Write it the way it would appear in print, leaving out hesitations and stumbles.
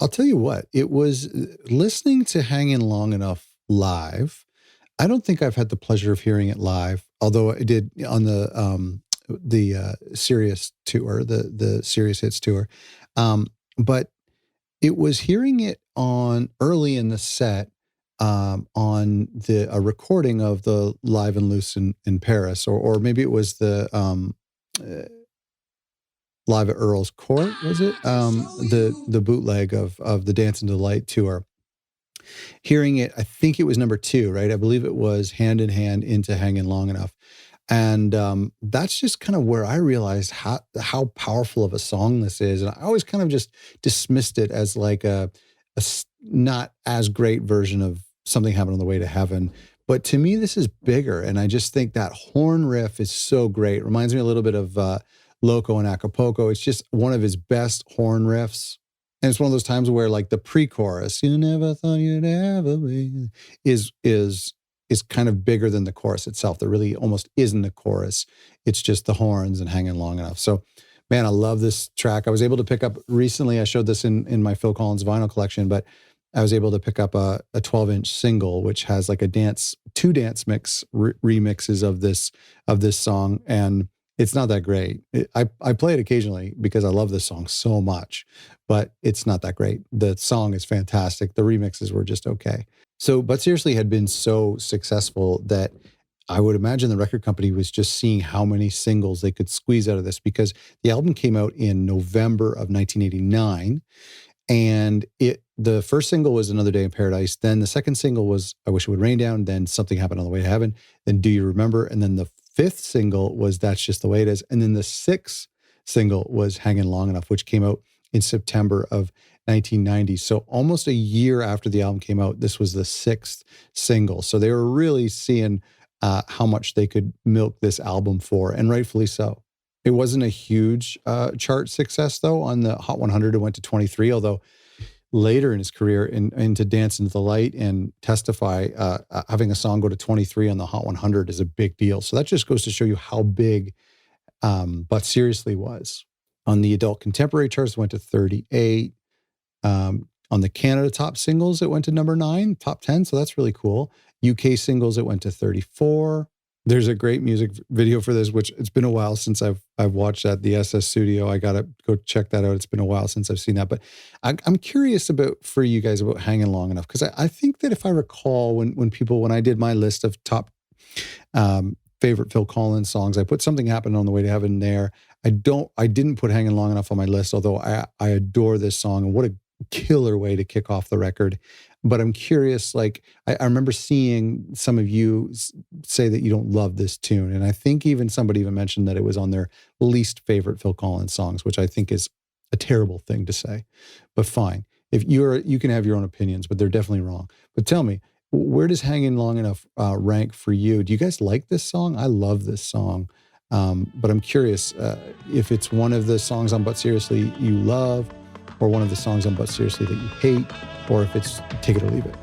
I'll tell you what, it was listening to Hangin' Long Enough live. I don't think I've had the pleasure of hearing it live, although I did on the Sirius tour, the Sirius Hits tour. But it was hearing it on early in the set, on the a recording of the Live and Loose in Paris, or maybe it was the uh, Live at Earl's Court, was it? The bootleg of the Dance and Delight tour. Hearing it, I think it was number two, right? I believe it was Hand in Hand into Hanging Long Enough. And that's just kind of where I realized how powerful of a song this is. And I always kind of just dismissed it as like not as great version of Something Happened on the Way to Heaven. But to me, this is bigger. And I just think that horn riff is so great. It reminds me a little bit of Loco and Acapulco. It's just one of his best horn riffs. And it's one of those times where like the pre-chorus, you never thought you'd ever be, is kind of bigger than the chorus itself. There really almost isn't a chorus. It's just the horns and Hanging Long Enough. So, man, I love this track. I was able to pick up recently, I showed this in my Phil Collins vinyl collection, but I was able to pick up a 12-inch single, which has like two dance mix remixes of this song. And it's not that great. I play it occasionally because I love this song so much, but it's not that great. The song is fantastic. The remixes were just okay. So, But Seriously had been so successful that I would imagine the record company was just seeing how many singles they could squeeze out of this, because the album came out in November of 1989. And the first single was Another Day in Paradise. Then the second single was I Wish It Would Rain Down. Then Something Happened on the Way to Heaven. Then Do You Remember? And then the fifth single was That's Just the Way It Is. And then the sixth single was Hanging Long Enough, which came out in September of 1990. So almost a year after the album came out, this was the sixth single. So they were really seeing how much they could milk this album for, and rightfully so. It wasn't a huge chart success, though. On the Hot 100, it went to 23, although later in his career into Dance into the Light and Testify, having a song go to 23 on the Hot 100 is a big deal. So that just goes to show you how big But Seriously was. On the adult contemporary charts, it went to 38. On the Canada top singles, it went to number 9, top 10. So that's really cool. UK singles, it went to 34. There's a great music video for this, which it's been a while since I've watched at the SS Studio. I got to go check that out. It's been a while since I've seen that. But I'm curious for you guys about Hanging Long Enough, because I think that if I recall when I did my list of top favorite Phil Collins songs, I put Something Happened on the Way to Heaven there. I didn't put Hanging Long Enough on my list, although I adore this song, and what a killer way to kick off the record. But I'm curious, like, I remember seeing some of you say that you don't love this tune. And I think somebody even mentioned that it was on their least favorite Phil Collins songs, which I think is a terrible thing to say. But fine. If you can have your own opinions, but they're definitely wrong. But tell me, where does Hanging Long Enough rank for you? Do you guys like this song? I love this song. But I'm curious if it's one of the songs on But Seriously you love, or one of the songs on But Seriously that you hate, or if it's take it or leave it.